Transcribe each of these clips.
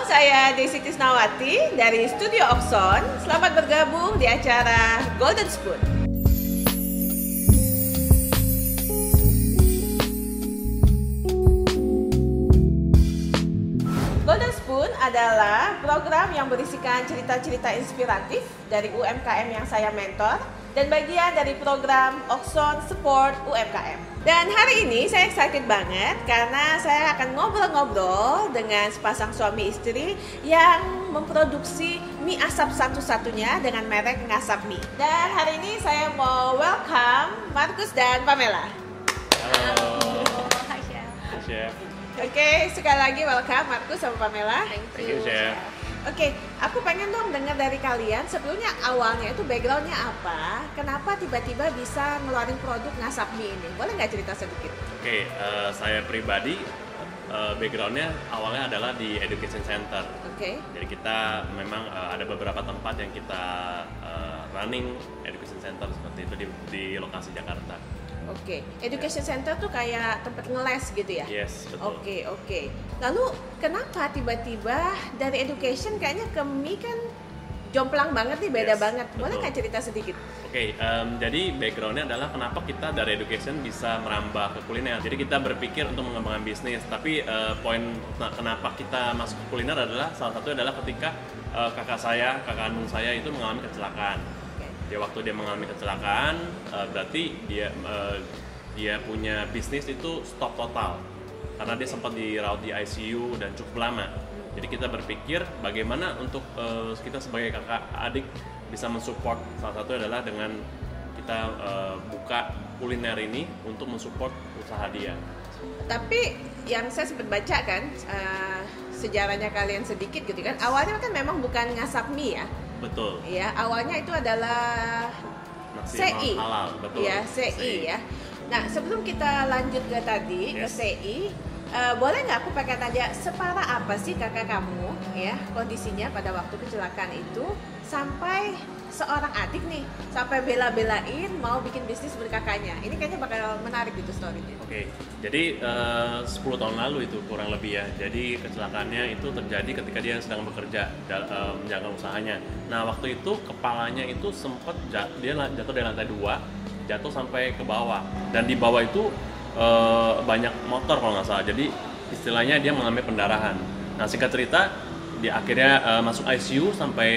saya Desi Tisnawati dari Studio Oxon. Selamat bergabung di acara Golden Spoon. Golden Spoon adalah program yang berisikan cerita-cerita inspiratif dari UMKM yang saya mentor dan bagian dari program Oxon Support UMKM. Dan hari ini saya excited banget karena saya akan ngobrol-ngobrol dengan sepasang suami istri yang memproduksi mie asap satu-satunya dengan merek Ngasap Mie. Dan hari ini saya mau welcome Markus dan Pamela. Halo. Hai Chef. Hai, Chef. Oke, sekali lagi welcome Markus sama Pamela. Thank you, Chef. Oke, aku pengen dong dengar dari kalian sebelumnya awalnya itu backgroundnya apa? Kenapa tiba-tiba bisa ngeluarin produk Ngasap Mie ini? Boleh nggak cerita sedikit? Oke, saya pribadi backgroundnya awalnya adalah di education center. Oke. Jadi kita memang ada beberapa tempat yang kita running education center seperti itu di lokasi Jakarta. Oke, education center tuh kayak tempat ngeles gitu ya? Yes, betul. Oke. Lalu kenapa tiba-tiba dari education kayaknya ke mie kan jomplang banget nih, beda Yes, banget. Boleh betul. nggak cerita sedikit? Oke, jadi backgroundnya adalah kenapa kita dari education bisa merambah ke kuliner. Jadi kita berpikir untuk mengembangkan bisnis, tapi poin kenapa kita masuk ke kuliner adalah salah satu adalah ketika kakak kandung saya itu mengalami kecelakaan. Ya, waktu dia mengalami kecelakaan, berarti dia punya bisnis itu stop total karena dia sempat dirawat di ICU dan cukup lama. Jadi kita berpikir bagaimana untuk kita sebagai kakak adik bisa mensupport. Salah satu adalah dengan kita buka kuliner ini untuk mensupport usaha dia. Tapi yang saya sempat baca kan sejarahnya kalian sedikit gitu kan. Awalnya kan memang bukan Ngasap Mie ya. Betul. Ya, awalnya itu adalah Nasi CI. halal, betul. Ya, CI ya. Nah, sebelum kita lanjut ke tadi ke Yes. CI, boleh nggak aku pengen tanya separah apa sih kakak kamu ya kondisinya pada waktu kecelakaan itu sampai seorang adik nih sampai bela-belain mau bikin bisnis berkakaknya. Ini kayaknya bakal menarik gitu story-nya. Oke, jadi 10 tahun lalu itu kurang lebih ya. Jadi kecelakaannya itu terjadi ketika dia sedang bekerja menjaga usahanya. Nah, waktu itu kepalanya itu sempat dia jatuh dari lantai 2, jatuh sampai ke bawah. Dan di bawah itu banyak motor kalau nggak salah. Jadi istilahnya dia mengalami pendarahan. Nah, singkat cerita dia akhirnya masuk ICU sampai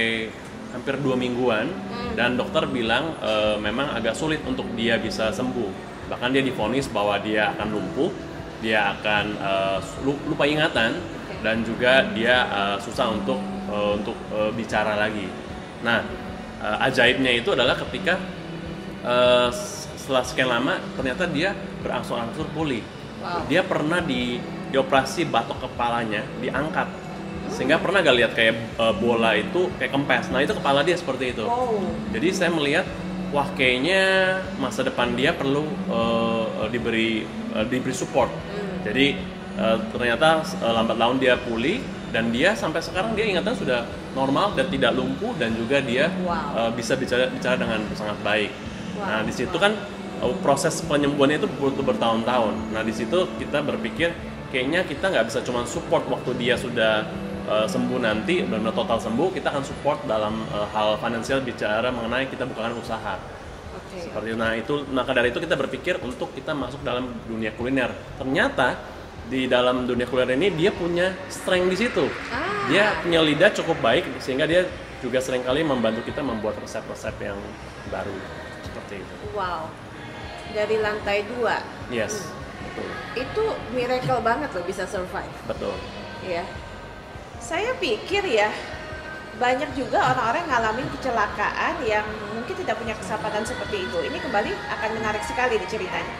hampir 2 mingguan dan dokter bilang memang agak sulit untuk dia bisa sembuh. Bahkan dia divonis bahwa dia akan lumpuh, dia akan lupa ingatan dan juga dia susah untuk bicara lagi. Nah, ajaibnya itu adalah ketika setelah sekian lama ternyata dia berangsur-angsur pulih. Wow. Dia pernah dioperasi batok kepalanya, diangkat. Sehingga pernah gak lihat kayak bola itu kayak kempes. Nah, itu kepala dia seperti itu. Wow. Jadi saya melihat wah kayaknya masa depan dia perlu diberi support. Jadi ternyata lambat laun dia pulih dan dia sampai sekarang dia ingatan sudah normal dan tidak lumpuh dan juga dia bisa bicara dengan sangat baik. Nah, di situ kan proses penyembuhannya itu butuh bertahun-tahun. Nah, di situ kita berpikir kayaknya kita nggak bisa cuma support waktu dia sudah sembuh nanti, benar-benar total sembuh, kita akan support dalam hal finansial bicara mengenai kita bukakan usaha. Oke. Seperti itu. Maka dari itu kita berpikir untuk kita masuk dalam dunia kuliner. Ternyata di dalam dunia kuliner ini dia punya strength di situ. Dia punya lidah cukup baik sehingga dia juga seringkali membantu kita membuat resep-resep yang baru seperti itu. Wow. Dari lantai 2. Yes, betul. Itu miracle banget loh bisa survive. Betul. Ya. Saya pikir ya banyak juga orang-orang ngalamin kecelakaan yang mungkin tidak punya kesempatan seperti itu. Ini kembali akan menarik sekali di ceritanya.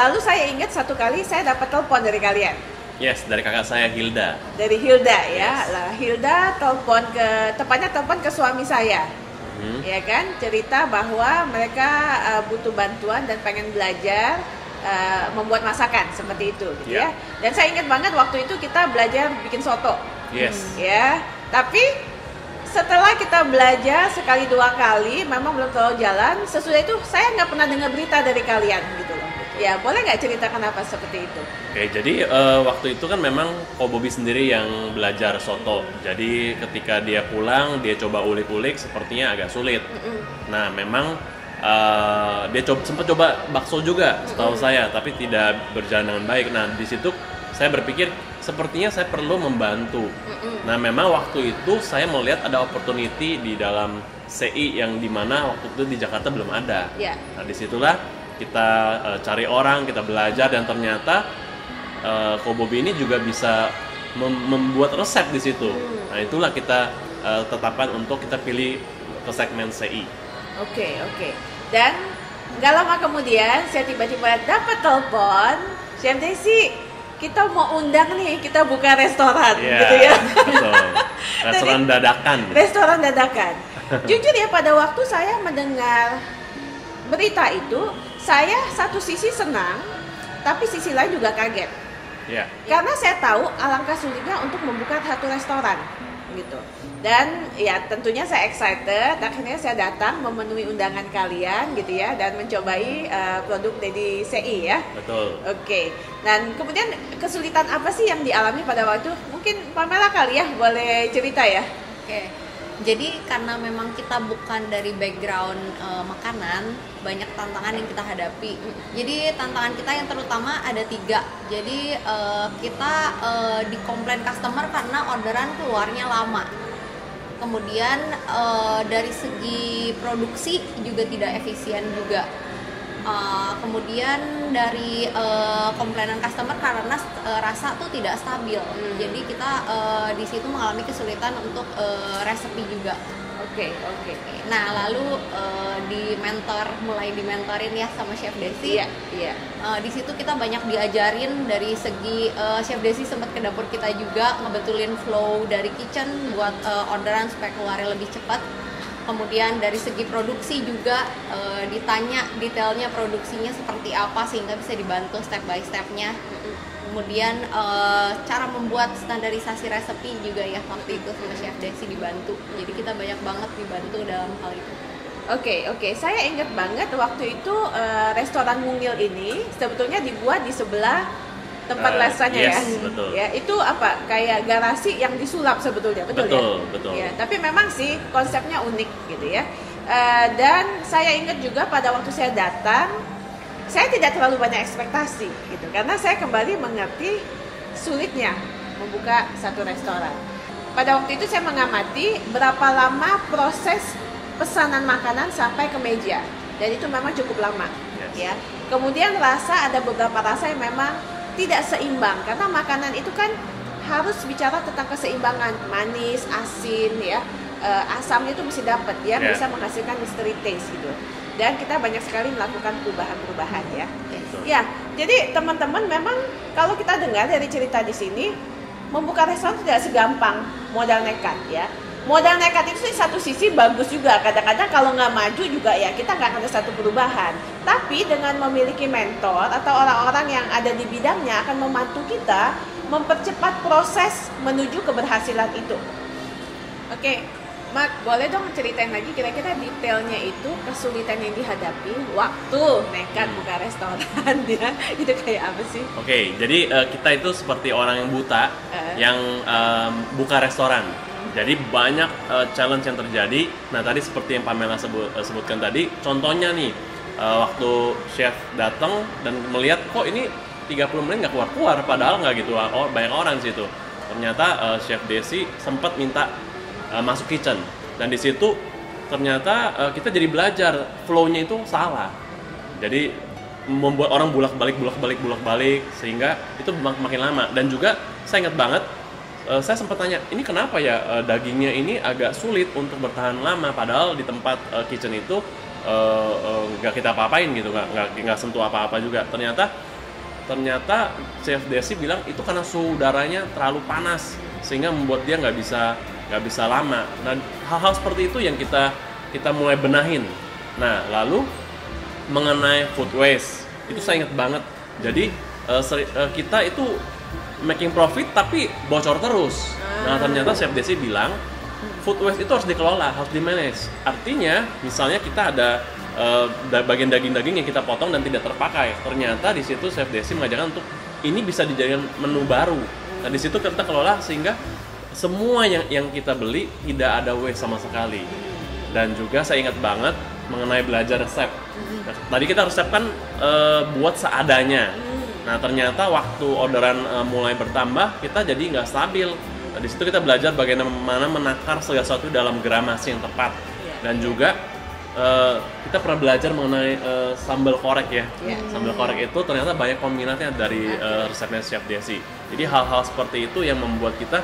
Lalu saya ingat satu kali saya dapat telepon dari kalian. Yes, dari kakak saya Hilda. Dari Hilda ya. Yes. Lah, Hilda telepon ke suami saya. Ya kan, cerita bahwa mereka butuh bantuan dan pengen belajar membuat masakan seperti itu gitu ya. Dan saya ingat banget waktu itu kita belajar bikin soto. Yes. Ya, tapi setelah kita belajar sekali 2 kali, memang belum terlalu jalan. Sesudah itu saya nggak pernah dengar berita dari kalian gitu loh. Ya, boleh nggak cerita kenapa seperti itu? Oke, jadi waktu itu kan memang Ko Bobby sendiri yang belajar soto. Jadi ketika dia pulang, dia coba ulik-ulik, sepertinya agak sulit. Nah, memang dia sempat coba bakso juga, setahu saya, tapi tidak berjalan dengan baik. Nah, di situ saya berpikir sepertinya saya perlu membantu. Nah, memang waktu itu saya melihat ada opportunity di dalam CI yang dimana waktu itu di Jakarta belum ada. Yeah. Nah, disitulah kita cari orang, kita belajar, dan ternyata Ko Bobby ini juga bisa membuat resep di situ. Nah, itulah kita tetapkan untuk kita pilih ke segmen CI. Oke. Dan nggak lama kemudian saya tiba-tiba dapat telepon, Chef Desi, kita mau undang nih, kita buka restoran, gitu ya. Betul. Restoran dadakan. Restoran dadakan. Jujur ya, pada waktu saya mendengar berita itu, saya satu sisi senang, tapi sisi lain juga kaget. Yeah. Karena saya tahu alangkah sulitnya untuk membuka satu restoran, gitu. Dan ya tentunya saya excited, akhirnya saya datang memenuhi undangan kalian, gitu ya, dan mencobai produk dari CI ya. Betul. Oke. Dan kemudian kesulitan apa sih yang dialami pada waktu? Mungkin Pamela kali ya, boleh cerita ya. Oke. Jadi karena memang kita bukan dari background makanan, banyak tantangan yang kita hadapi. Jadi tantangan kita yang terutama ada 3. Jadi kita dikomplain customer karena orderan keluarnya lama. Kemudian dari segi produksi juga tidak efisien juga. Kemudian dari komplainan customer karena rasa tuh tidak stabil. Jadi kita di situ mengalami kesulitan untuk resepi juga. Oke. Nah, lalu mulai dimentorin ya sama Chef Desi. Iya. Di situ kita banyak diajarin dari segi Chef Desi sempat ke dapur kita juga ngebetulin flow dari kitchen buat orderan supaya keluarnya lebih cepat. Kemudian dari segi produksi juga ditanya detailnya produksinya seperti apa sehingga bisa dibantu step by stepnya. Kemudian cara membuat standarisasi resepi juga ya waktu itu sama Chef Desi dibantu. Jadi kita banyak banget dibantu dalam hal itu. Oke. Saya ingat banget waktu itu restoran Mungil ini sebetulnya dibuat di sebelah tempat rasanya betul. Ya. Itu apa? Kayak garasi yang disulap sebetulnya, betul ya? Betul. Ya, tapi memang sih konsepnya unik gitu ya. Dan saya ingat juga pada waktu saya datang, saya tidak terlalu banyak ekspektasi gitu, karena saya kembali mengerti sulitnya membuka satu restoran. Pada waktu itu saya mengamati berapa lama proses pesanan makanan sampai ke meja, dan itu memang cukup lama. Ya. Kemudian ada beberapa rasa yang memang tidak seimbang, karena makanan itu kan harus bicara tentang keseimbangan, manis, asin ya, asamnya itu mesti dapat ya, bisa menghasilkan mystery taste gitu. Dan kita banyak sekali melakukan perubahan ya. Ya, jadi teman-teman memang kalau kita dengar dari cerita di sini, membuka restoran tidak segampang modal nekat ya. Modal nekat itu di satu sisi bagus juga, kadang-kadang kalau nggak maju juga ya kita nggak akan ada satu perubahan. Tapi dengan memiliki mentor atau orang-orang yang ada di bidangnya akan membantu kita mempercepat proses menuju keberhasilan itu. Oke, Mark, boleh dong ceritain lagi kira-kira detailnya itu, kesulitan yang dihadapi waktu nekat buka restoran ya, itu kayak apa sih? Oke, jadi kita itu seperti orang yang buta yang buka restoran. Jadi banyak challenge yang terjadi. Nah, tadi seperti yang Pamela sebutkan tadi, contohnya nih waktu chef datang dan melihat kok ini 30 menit nggak keluar-keluar, padahal nggak gitu, banyak orang di situ. Ternyata Chef Desi sempat minta masuk kitchen, dan di situ ternyata kita jadi belajar flow-nya itu salah. Jadi membuat orang bolak-balik sehingga itu makin lama. Dan juga saya ingat banget, saya sempat tanya, ini kenapa ya dagingnya ini agak sulit untuk bertahan lama, padahal di tempat kitchen itu nggak kita apa-apain gitu, nggak sentuh apa-apa juga. Ternyata Chef Desi bilang itu karena suhu udaranya terlalu panas sehingga membuat dia nggak bisa lama. Nah, hal-hal seperti itu yang kita mulai benahin. Nah, lalu mengenai food waste itu saya ingat banget. Jadi kita itu making profit tapi bocor terus. Nah, ternyata Chef Desi bilang food waste itu harus dikelola, harus di-manage. Artinya, misalnya kita ada bagian daging-daging yang kita potong dan tidak terpakai. Ternyata di situ Chef Desi mengajarkan untuk ini bisa dijadikan menu baru. Nah di situ kita kelola sehingga semua yang kita beli tidak ada waste sama sekali. Dan juga saya ingat banget mengenai belajar resep. Nah, tadi kita resep kan buat seadanya. Nah ternyata waktu orderan mulai bertambah, kita jadi nggak stabil. Nah, di situ kita belajar bagaimana menakar segala sesuatu dalam gramasi yang tepat. Dan juga kita pernah belajar mengenai sambal korek ya. Sambal korek itu ternyata banyak peminatnya dari resepnya Chef Desi. Jadi hal-hal seperti itu yang membuat kita,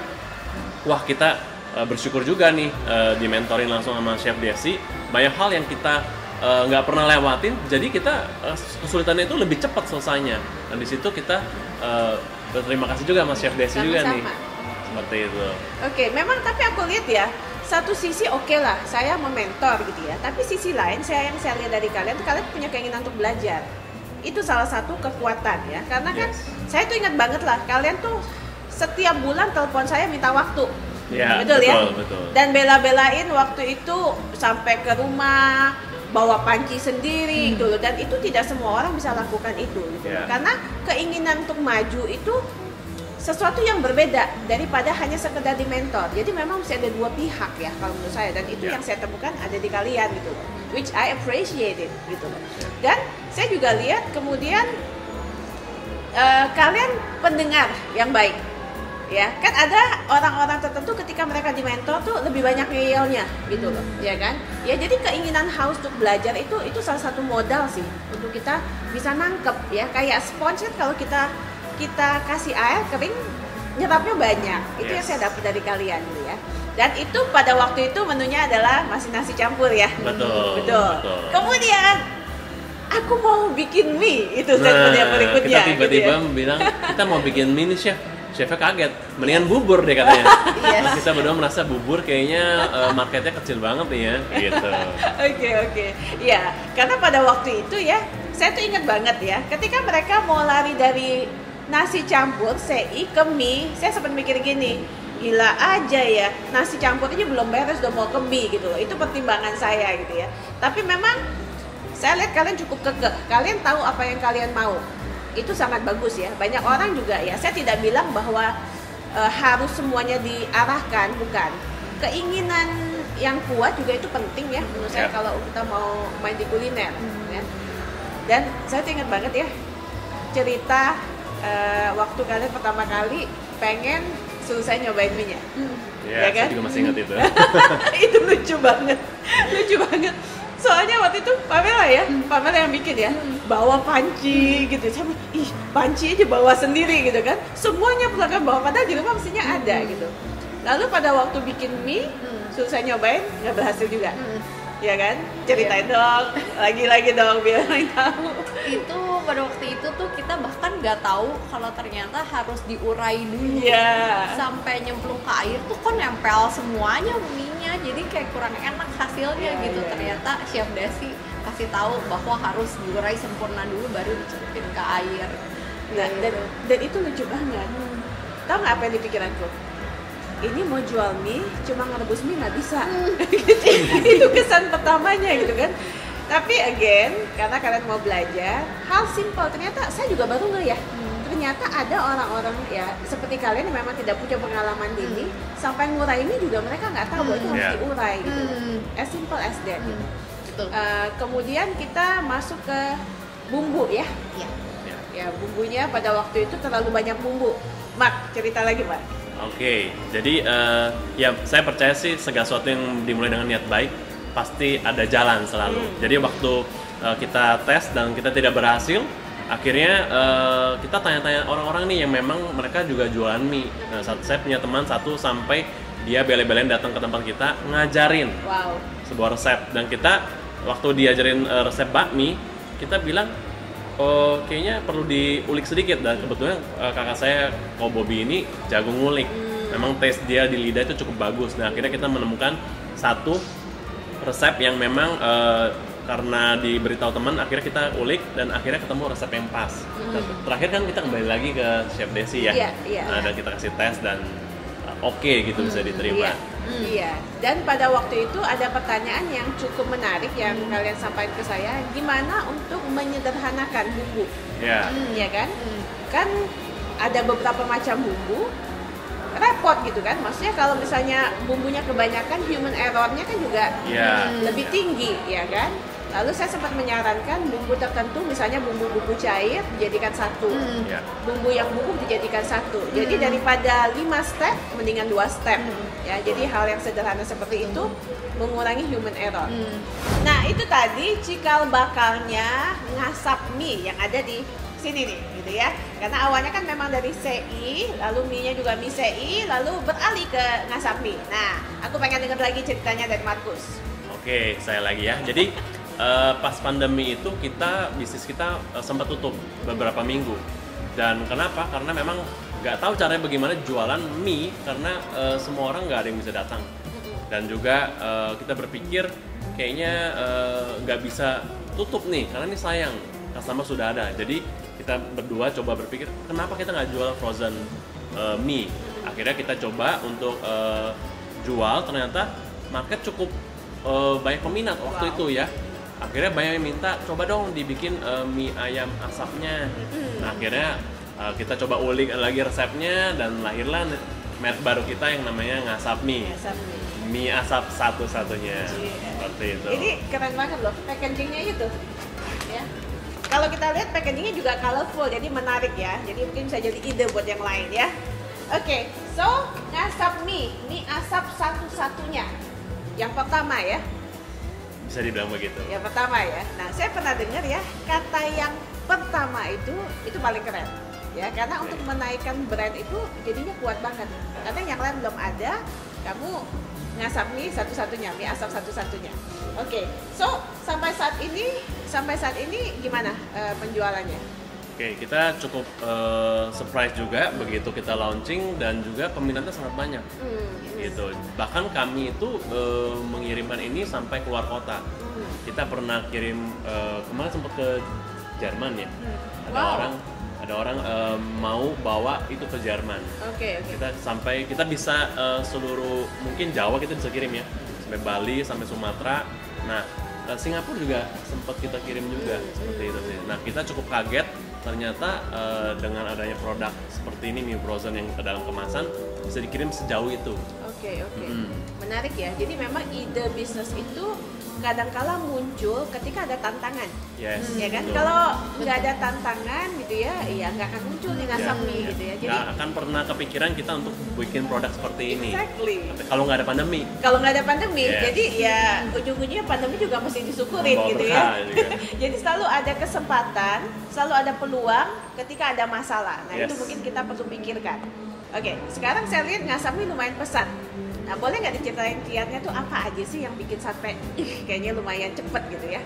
wah kita bersyukur juga nih dimentorin langsung sama Chef Desi. Banyak hal yang kita nggak pernah lewatin, jadi kita kesulitannya itu lebih cepat selesainya. Dan di situ kita berterima kasih juga sama Chef Desi juga nih. Seperti itu. Oke, memang tapi aku lihat ya, satu sisi oke lah, saya mementor gitu ya. Tapi sisi lain, yang saya lihat dari kalian punya keinginan untuk belajar. Itu salah satu kekuatan ya. Karena kan saya tuh ingat banget lah, kalian tuh setiap bulan telepon saya minta waktu. Ya, betul ya? Betul. Dan bela-belain waktu itu sampai ke rumah, bawa panci sendiri gitu loh. Dan itu tidak semua orang bisa lakukan itu gitu. Karena keinginan untuk maju itu sesuatu yang berbeda daripada hanya sekedar di mentor. Jadi memang mesti ada dua pihak ya kalau menurut saya, dan itu yang saya temukan ada di kalian gitu loh, which I appreciate it gitu loh. Dan saya juga lihat kemudian kalian pendengar yang baik ya, kan ada orang-orang tertentu ketika mereka di mentor tuh lebih banyak ngeyelnya gitu loh, ya kan ya. Jadi keinginan haus untuk belajar itu salah satu modal sih untuk kita bisa nangkep ya. Kayak spons kan kalau kita kasih air kering, nyerapnya banyak. Itu yang saya dapat dari kalian gitu ya. Dan itu pada waktu itu menunya adalah masih nasi campur ya. Betul. Kemudian aku mau bikin mie, itu statement yang berikutnya. Kita tiba-tiba bilang kita mau bikin mie nih chef. Chefnya kaget, mendingan bubur deh katanya. Nah, kita berdua merasa bubur kayaknya marketnya kecil banget nih ya, gitu. Oke. Ya, karena pada waktu itu ya, saya tuh ingat banget ya, ketika mereka mau lari dari nasi campur CI ke mie, saya sempat mikir gini, gila aja ya, nasi campur aja belum beres udah mau ke mie gitu loh. Itu pertimbangan saya gitu ya. Tapi memang saya lihat kalian cukup kekeh, kalian tahu apa yang kalian mau. Itu sangat bagus ya. Banyak orang juga ya, saya tidak bilang bahwa harus semuanya diarahkan, bukan. Keinginan yang kuat juga itu penting ya menurut saya kalau kita mau main di kuliner ya. Dan saya ingat banget ya cerita waktu kalian pertama kali pengen suruh saya nyobain mie-nya. Ya kan? Saya juga masih ingat itu. Itu lucu banget. Soalnya waktu itu Pamela yang bikin ya, bawa panci gitu. Saya bilang, ih panci aja bawa sendiri gitu kan. Semuanya pelanggan bawa, padahal di rumah mestinya ada gitu. Lalu pada waktu bikin mie, suruh saya nyobain, nggak berhasil juga. Ya kan? Ceritain dong, lagi-lagi dong biar orang tahu. Itu pada waktu itu tuh kita bahkan nggak tahu kalau ternyata harus diurai dulu. Sampai nyemplung ke air tuh kok nempel semuanya mie-nya, jadi kayak kurang enak hasilnya gitu. Ternyata Chef Desi kasih tahu bahwa harus diurai sempurna dulu baru dicelupin ke air. Nah, dan itu lucu banget. Tahu nggak apa yang di pikiranku? Ini mau jual mie, cuma ngerebus mie nggak bisa. Itu kesan pertamanya gitu kan. Tapi again, karena kalian mau belajar, hal simple. Ternyata saya juga baru nggak ya. Ternyata ada orang-orang ya seperti kalian yang memang tidak punya pengalaman di mie, sampai ngurai mie juga mereka nggak tahu bahwa itu harus diurai gitu. As simple as that. Gitu. Kemudian kita masuk ke bumbu ya. Ya bumbunya pada waktu itu terlalu banyak bumbu. Mak, cerita lagi Mak. Oke, jadi ya saya percaya sih segala sesuatu yang dimulai dengan niat baik pasti ada jalan selalu. Jadi waktu kita tes dan kita tidak berhasil, akhirnya kita tanya-tanya orang-orang nih yang memang mereka juga jualan mie. Nah, saya punya teman satu sampai dia bela-belain datang ke tempat kita ngajarin sebuah resep, dan kita waktu diajarin resep bakmi, kita bilang kayaknya perlu diulik sedikit, dan kebetulan kakak saya Ko Bobby ini jago ngulik. Memang taste dia di lidah itu cukup bagus. Nah akhirnya kita menemukan satu resep yang memang karena diberitahu teman, akhirnya kita ulik dan akhirnya ketemu resep yang pas. Terakhir kan kita kembali lagi ke Chef Desi ya. Dan kita kasih tes dan oke gitu, bisa diterima. Iya, dan pada waktu itu ada pertanyaan yang cukup menarik yang kalian sampaikan ke saya, gimana untuk menyederhanakan bumbu, Ya. ya kan? Kan ada beberapa macam bumbu, repot gitu kan, maksudnya kalau misalnya bumbunya kebanyakan, human error-nya kan juga Ya. lebih tinggi, ya kan? Lalu saya sempat menyarankan bumbu tertentu, misalnya bumbu-bumbu cair dijadikan satu, Ya. bumbu yang bubuk dijadikan satu. Jadi daripada 5 step, mendingan 2 step. Ya, jadi hal yang sederhana seperti itu mengurangi human error. Nah, itu tadi cikal bakalnya ngasap mie yang ada di sini nih, gitu ya. Karena awalnya kan memang dari CI, lalu mie-nya juga mie CI, lalu beralih ke ngasap mie. Nah, aku pengen dengar lagi ceritanya dari Markus. Oke, saya lagi ya. Jadi pas pandemi itu bisnis kita sempat tutup beberapa minggu. Dan kenapa? Karena memang nggak tahu caranya bagaimana jualan mie karena semua orang nggak ada yang bisa datang. Dan juga kita berpikir kayaknya nggak bisa tutup nih karena ini sayang, customer sudah ada. Jadi kita berdua coba berpikir kenapa kita nggak jual frozen mie. Akhirnya kita coba untuk jual, ternyata market cukup banyak peminat waktu itu ya. Akhirnya banyak yang minta coba dong dibikin mie ayam asapnya. Nah, akhirnya kita coba ulik lagi resepnya dan lahirlah merek baru kita yang namanya Ngasap Mie. Ngasap Mie mie. asap satu-satunya. Seperti itu. Ini keren banget loh, packagingnya itu. Ya. Kalau kita lihat packagingnya juga colorful, jadi menarik ya. Jadi mungkin bisa jadi ide buat yang lain ya. Oke, so Ngasap mie asap satu-satunya. Yang pertama ya. Bisa dibilang begitu. Yang pertama ya. Nah, saya pernah dengar ya, kata yang pertama itu paling keren. Ya, karena untuk menaikkan brand itu jadinya kuat banget. Karena yang lain belum ada, kamu ngasap mie satu-satunya, mie asap satu-satunya. Oke. So, sampai saat ini gimana penjualannya? Oke, kita cukup surprise juga begitu kita launching dan juga peminatnya sangat banyak. Gitu. Bahkan kami itu mengirimkan ini sampai keluar kota. Kita pernah kirim kemarin sempat ke Jerman ya. Ada orang mau bawa itu ke Jerman. Oke. Kita bisa seluruh mungkin Jawa kita bisa kirim ya, sampai Bali, sampai Sumatera. Nah, Singapura juga sempat kita kirim juga seperti itu sih. Nah, kita cukup kaget ternyata dengan adanya produk seperti ini mie frozen yang ke dalam kemasan bisa dikirim sejauh itu. Oke. Menarik ya. Jadi memang ide bisnis itu kadang-kala muncul ketika ada tantangan. Yes. Ya kan? Betul. Kalau nggak ada tantangan gitu ya nggak akan muncul nih Ngasap mie gitu ya. Jadi nggak akan pernah kepikiran kita untuk bikin produk seperti ini. Exactly. Kalau nggak ada pandemi. Kalau nggak ada pandemi, Yes. jadi ya ujung-ujungnya pandemi juga mesti disyukurin Membawa gitu berkah ya. juga. Jadi selalu ada kesempatan, selalu ada peluang ketika ada masalah. Nah Yes. itu mungkin kita perlu pikirkan. Oke, sekarang saya lihat Ngasap mie lumayan pesat. Nah boleh nggak diceritain kiatnya tuh apa aja sih yang bikin sampai kayaknya lumayan cepet gitu ya?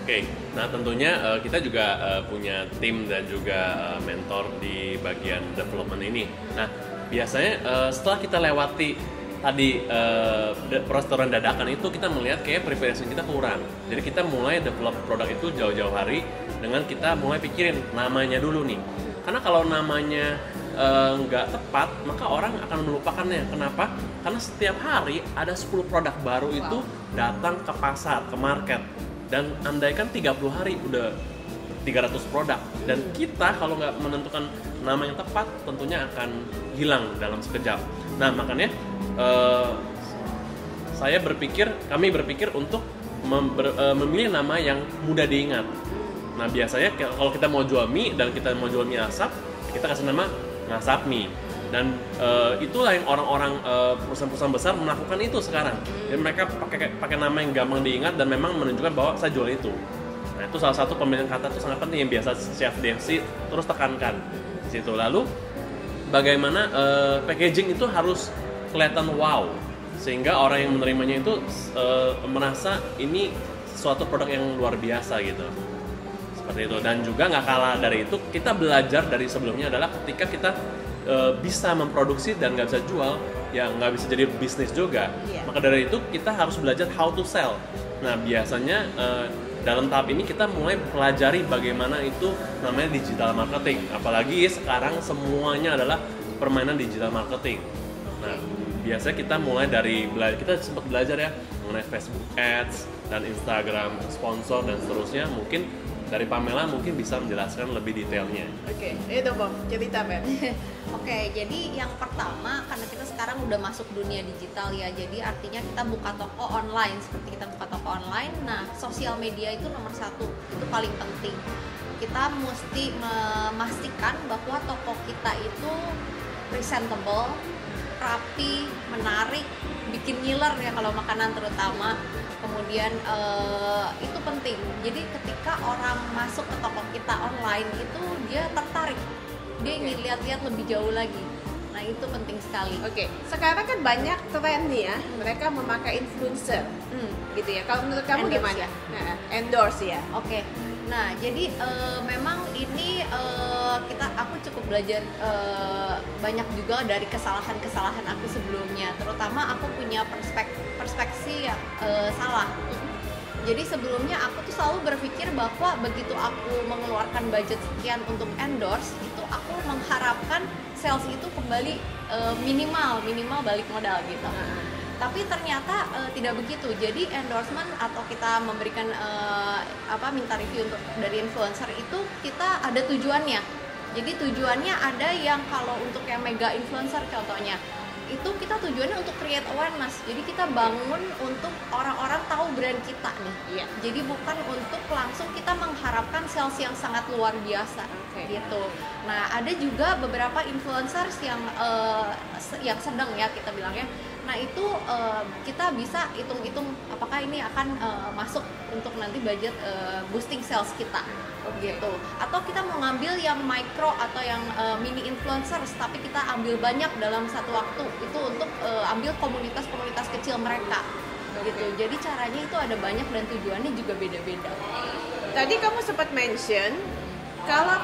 Oke, nah tentunya kita juga punya tim dan juga mentor di bagian development ini. Nah, biasanya setelah kita lewati tadi restoran dadakan itu, kita melihat kayak preparation kita kurang. Jadi kita mulai develop produk itu jauh-jauh hari dengan kita mulai pikirin namanya dulu nih. Karena kalau namanya nggak tepat, maka orang akan melupakannya. Kenapa? Karena setiap hari ada 10 produk baru itu datang ke pasar, ke market. Dan andaikan 30 hari udah 300 produk. Dan kita kalau nggak menentukan nama yang tepat, tentunya akan hilang dalam sekejap. Nah, makanya kami berpikir untuk memilih nama yang mudah diingat. Nah, biasanya kalau kita mau jual mie dan kita mau jual mie asap, kita kasih nama Ngasap Mie. Dan itulah yang orang-orang perusahaan-perusahaan besar melakukan itu sekarang. Jadi mereka pakai nama yang gampang diingat dan memang menunjukkan bahwa saya jual itu. Nah, itu salah satu pemilihan kata itu sangat penting yang biasa Chef Desi terus tekankan di situ. Lalu bagaimana packaging itu harus kelihatan wow sehingga orang yang menerimanya itu merasa ini suatu produk yang luar biasa gitu. Seperti itu. Dan juga nggak kalah dari itu, kita belajar dari sebelumnya adalah ketika kita bisa memproduksi dan nggak bisa jual, ya nggak bisa jadi bisnis juga. Maka dari itu kita harus belajar how to sell. Nah, biasanya dalam tahap ini kita mulai pelajari bagaimana itu namanya digital marketing. Apalagi sekarang semuanya adalah permainan digital marketing. Nah, Nah, biasanya kita mulai dari kita sempat belajar ya mengenai Facebook Ads dan Instagram sponsor dan seterusnya. Mungkin dari Pamela mungkin bisa menjelaskan lebih detailnya. Oke, itu Bom, cerita Ben. Oke, jadi yang pertama karena kita sekarang udah masuk dunia digital ya, jadi artinya kita buka toko online seperti kita buka toko online. Nah, sosial media itu nomor satu, itu paling penting. Kita mesti memastikan bahwa toko kita itu presentable, rapi, menarik, bikin ngiler ya kalau makanan terutama. Kemudian itu penting. Jadi ketika orang masuk ke toko kita online itu dia tertarik, dia ingin lihat-lihat lebih jauh lagi. Nah itu penting sekali. Oke, sekarang kan banyak tren nih ya, mereka memakai influencer, gitu ya. Kalau menurut kamu Endorse gimana? ya? Nah, endorse ya. Oke. Nah, jadi memang ini aku cukup belajar banyak juga dari kesalahan-kesalahan aku sebelumnya. Terutama aku punya perspektif yang salah. Jadi sebelumnya aku tuh selalu berpikir bahwa begitu aku mengeluarkan budget sekian untuk endorse, itu aku mengharapkan sales itu kembali minimal balik modal gitu. Tapi ternyata tidak begitu. Jadi endorsement atau kita memberikan minta review dari influencer itu kita ada tujuannya. Jadi tujuannya ada yang kalau untuk yang mega influencer contohnya, itu kita tujuannya untuk create awareness. Jadi kita bangun untuk orang-orang tahu brand kita nih. Iya. Jadi bukan untuk langsung kita mengharapkan sales yang sangat luar biasa gitu. Nah, ada juga beberapa influencers yang sedang ya kita bilangnya. Nah, itu kita bisa hitung-hitung apakah ini akan masuk untuk nanti budget boosting sales kita. Gitu. Atau kita mau ngambil yang micro atau yang mini influencers tapi kita ambil banyak dalam satu waktu itu untuk ambil komunitas-komunitas kecil mereka gitu. Jadi caranya itu ada banyak dan tujuannya juga beda-beda. Tadi kamu sempat mention kalau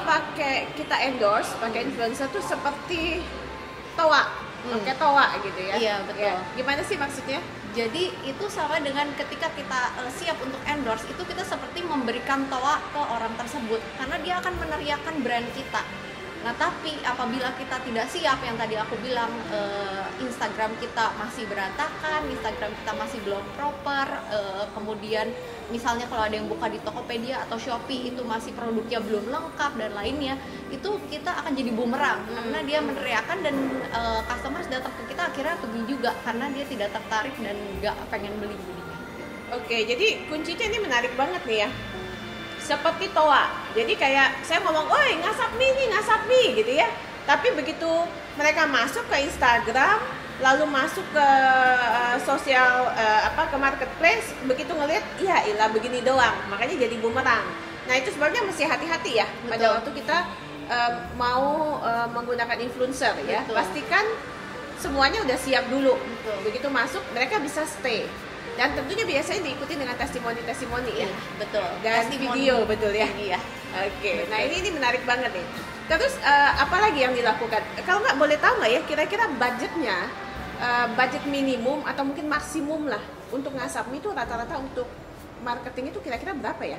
kita endorse pakai influencer tuh seperti toa. Pakai toa gitu ya. Iya, betul. Ya. Gimana sih maksudnya? Jadi itu sama dengan ketika kita siap untuk endorse, itu kita seperti memberikan toa ke orang tersebut karena dia akan meneriakan brand kita. Nah, tapi apabila kita tidak siap, yang tadi aku bilang Instagram kita masih berantakan, Instagram kita masih belum proper, kemudian misalnya kalau ada yang buka di Tokopedia atau Shopee itu masih produknya belum lengkap dan lainnya, itu kita akan jadi bumerang karena dia meneriakan dan customers datang ke kita akhirnya pergi juga karena dia tidak tertarik dan nggak pengen beli. Oke, jadi kuncinya ini menarik banget nih ya. Seperti toa. Jadi kayak saya ngomong, "Oi, ngasap mie gitu ya. Tapi begitu mereka masuk ke Instagram, lalu masuk ke ke marketplace, begitu ngelihat, iya ilah begini doang. Makanya jadi bumerang. Nah, itu sebenarnya mesti hati-hati ya. Betul. Pada waktu kita mau menggunakan influencer ya. Betul. Pastikan semuanya udah siap dulu. Betul. Begitu masuk, mereka bisa stay. Dan tentunya biasanya diikuti dengan testimoni-testimoni ya. Betul. Dan video, betul ya. Iya. Oke. Nah, ini menarik banget nih. Terus apa lagi yang dilakukan? Kalau nggak boleh tahu nggak ya, kira-kira budgetnya, budget minimum atau mungkin maksimum lah untuk ngasap mie itu rata-rata untuk marketing itu kira-kira berapa ya?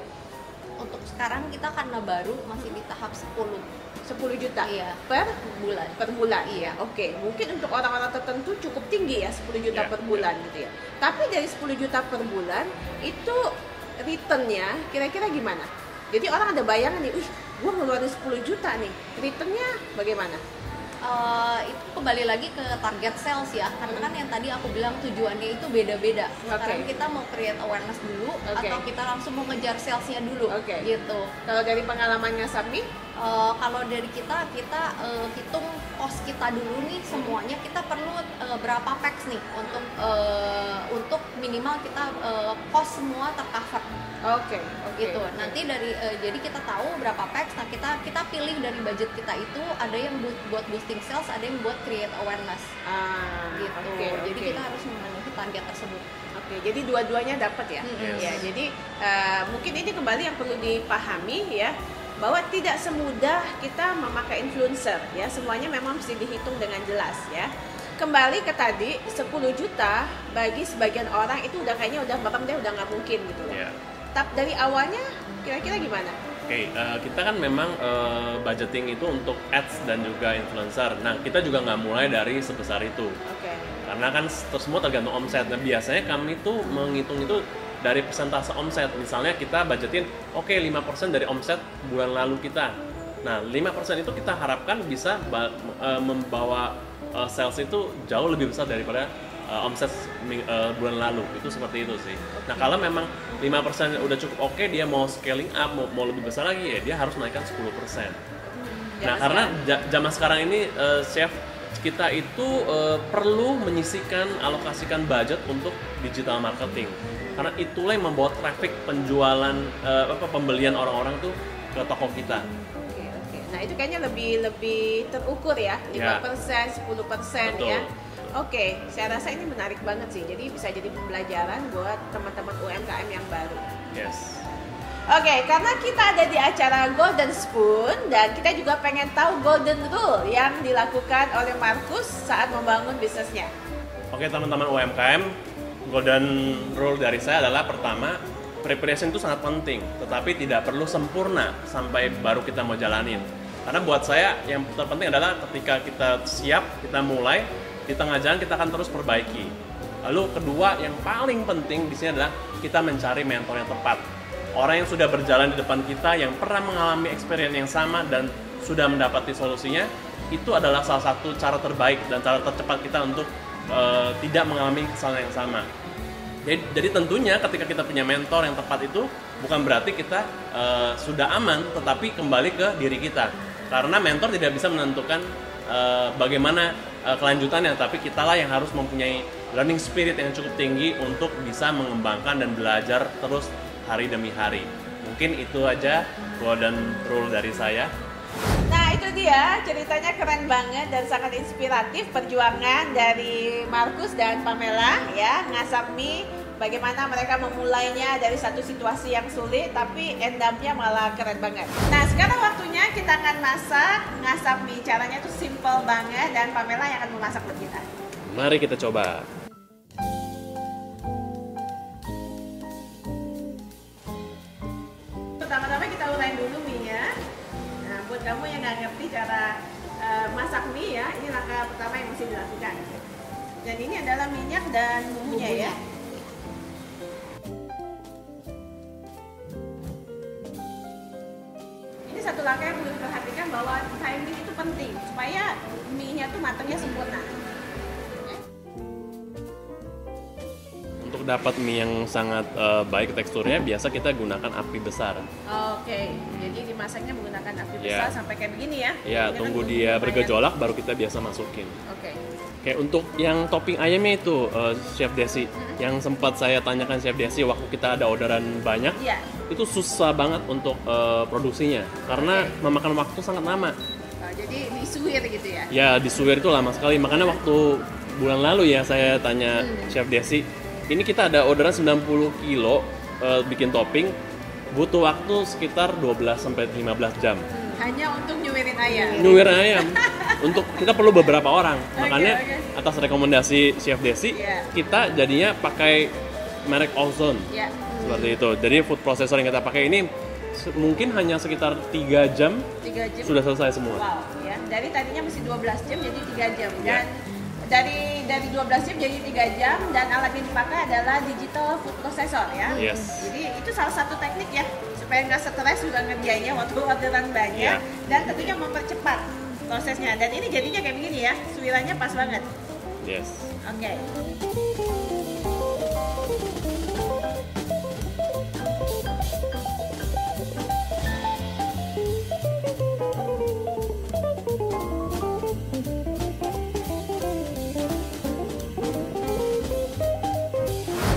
Untuk sekarang kita karena baru masih di tahap 10 juta Iya. per bulan. Iya. Oke. Mungkin untuk orang-orang tertentu cukup tinggi ya 10 juta Iya. per bulan gitu ya. Tapi dari 10 juta per bulan itu returnnya kira-kira gimana? Jadi orang ada bayangan nih, gue ngeluarin 10 juta nih, returnnya bagaimana? Itu kembali lagi ke target sales ya, karena kan yang tadi aku bilang tujuannya itu beda-beda. Sekarang kita mau create awareness dulu atau kita langsung mau ngejar salesnya dulu, gitu. Kalau dari pengalaman ngasap mie? Kalau dari kita hitung cost kita dulu nih semuanya, kita perlu berapa packs nih untuk minimal kita cost semua tercover. Oke. Gitu. Nanti dari jadi kita tahu berapa packs. Nah, kita pilih dari budget kita itu ada yang buat boosting sales, ada yang buat create awareness. Gitu. Jadi kita harus memenuhi target tersebut. Oke, jadi dua-duanya dapat ya. Ya, jadi mungkin ini kembali yang perlu dipahami ya, bahwa tidak semudah kita memakai influencer ya. Semuanya memang mesti dihitung dengan jelas ya. Kembali ke tadi 10 juta bagi sebagian orang itu udah kayaknya udah merem deh, udah nggak mungkin gitu loh. Yeah. Tapi dari awalnya kira-kira gimana? Oke, kita kan memang budgeting itu untuk ads dan juga influencer. Nah, kita juga nggak mulai dari sebesar itu. karena kan semua tergantung omset. Nah biasanya kami tuh menghitung itu dari persentase omset. Misalnya kita budgetin, oke 5% dari omset bulan lalu kita. Nah 5% itu kita harapkan bisa membawa sales itu jauh lebih besar daripada omset bulan lalu. Itu seperti itu sih. Nah kalau memang 5% udah cukup oke, dia mau scaling up, mau lebih besar lagi, ya dia harus naikkan 10%. Nah karena zaman sekarang ini chef kita itu perlu menyisihkan, alokasikan budget untuk digital marketing. Karena itulah yang membawa traffic penjualan, pembelian orang-orang tuh ke toko kita. Oke. Nah itu kayaknya lebih terukur ya, 5%, 10% Betul. ya. Oke, saya rasa ini menarik banget sih. Jadi bisa jadi pembelajaran buat teman-teman UMKM yang baru. Yes. Oke, karena kita ada di acara Golden Spoon dan kita juga pengen tahu Golden Rule yang dilakukan oleh Markus saat membangun bisnisnya. Oke teman-teman UMKM, Golden Rule dari saya adalah pertama, preparation itu sangat penting, tetapi tidak perlu sempurna sampai baru kita mau jalanin. Karena buat saya yang terpenting adalah ketika kita siap, kita mulai, di tengah jalan kita akan terus perbaiki. Lalu kedua yang paling penting di sini adalah kita mencari mentor yang tepat. Orang yang sudah berjalan di depan kita, yang pernah mengalami experience yang sama dan sudah mendapati solusinya, itu adalah salah satu cara terbaik dan cara tercepat kita untuk tidak mengalami kesalahan yang sama. Jadi tentunya ketika kita punya mentor yang tepat itu bukan berarti kita sudah aman, tetapi kembali ke diri kita. Karena mentor tidak bisa menentukan bagaimana kelanjutannya, tapi kitalah yang harus mempunyai learning spirit yang cukup tinggi untuk bisa mengembangkan dan belajar terus hari demi hari. Mungkin itu aja Golden Rule dari saya. Nah itu dia, ceritanya keren banget dan sangat inspiratif perjuangan dari Markus dan Pamela ya, ngasap mie. Bagaimana mereka memulainya dari satu situasi yang sulit, tapi end up-nya malah keren banget. Nah sekarang waktunya kita akan masak ngasap mie. Caranya tuh simple banget dan Pamela yang akan memasak buat kita. Mari kita coba. Pertama-tama kita urain dulu mie-nya. Nah buat kamu yang nggak ngerti cara masak mie ya, ini langkah pertama yang mesti dilakukan. Dan ini adalah minyak dan bumbunya ya. Satu langkah yang perlu diperhatikan bahwa timing itu penting supaya mie-nya tuh matangnya sempurna. Untuk dapat mie yang sangat baik teksturnya, biasa kita gunakan api besar. Oke, jadi dimasaknya menggunakan api besar sampai kayak begini ya? Ya, tunggu dia bergejolak baru kita biasa masukin. Oke. Kayak untuk yang topping ayamnya itu, Chef Desi, yang sempat saya tanyakan Chef Desi waktu kita ada orderan banyak, itu susah banget untuk produksinya karena memakan waktu sangat lama. Jadi disuir gitu ya? Ya, disuir itu lama sekali. Makanya waktu bulan lalu ya saya tanya Chef Desi, ini kita ada orderan 90 kilo bikin topping, butuh waktu sekitar 12-15 jam. Hanya untuk nyuirin ayam? Nyuirin ayam. Untuk kita perlu beberapa orang. Makanya atas rekomendasi Chef Desi, kita jadinya pakai merek Ozone. Seperti itu. Jadi food processor yang kita pakai ini mungkin hanya sekitar 3 jam, sudah selesai semua. Wow, ya. Dari tadinya mesti 12 jam jadi 3 jam. Dan dari 12 jam jadi 3 jam dan alat yang dipakai adalah digital food processor ya. Jadi itu salah satu teknik ya supaya nggak stres juga ngerjainnya waktu orderan banyak dan tentunya mempercepat prosesnya. Dan ini jadinya kayak begini ya, suirannya pas banget. Oke.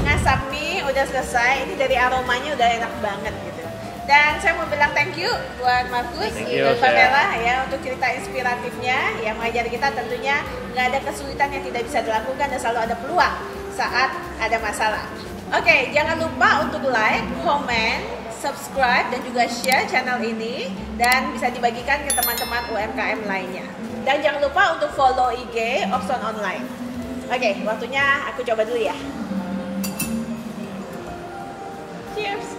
Ngasap mie udah selesai, ini dari aromanya udah enak banget gitu. Dan saya mau bilang thank you buat Markus dan Pamela ya untuk cerita inspiratifnya yang mengajari kita tentunya nggak ada kesulitan yang tidak bisa dilakukan dan selalu ada peluang saat ada masalah. Oke, jangan lupa untuk like, comment, subscribe dan juga share channel ini dan bisa dibagikan ke teman-teman UMKM lainnya. Dan jangan lupa untuk follow IG Oxone Online. Oke, waktunya aku coba dulu ya. Cheers.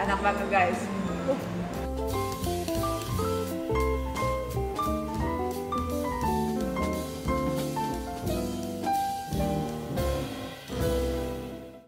Enak banget guys.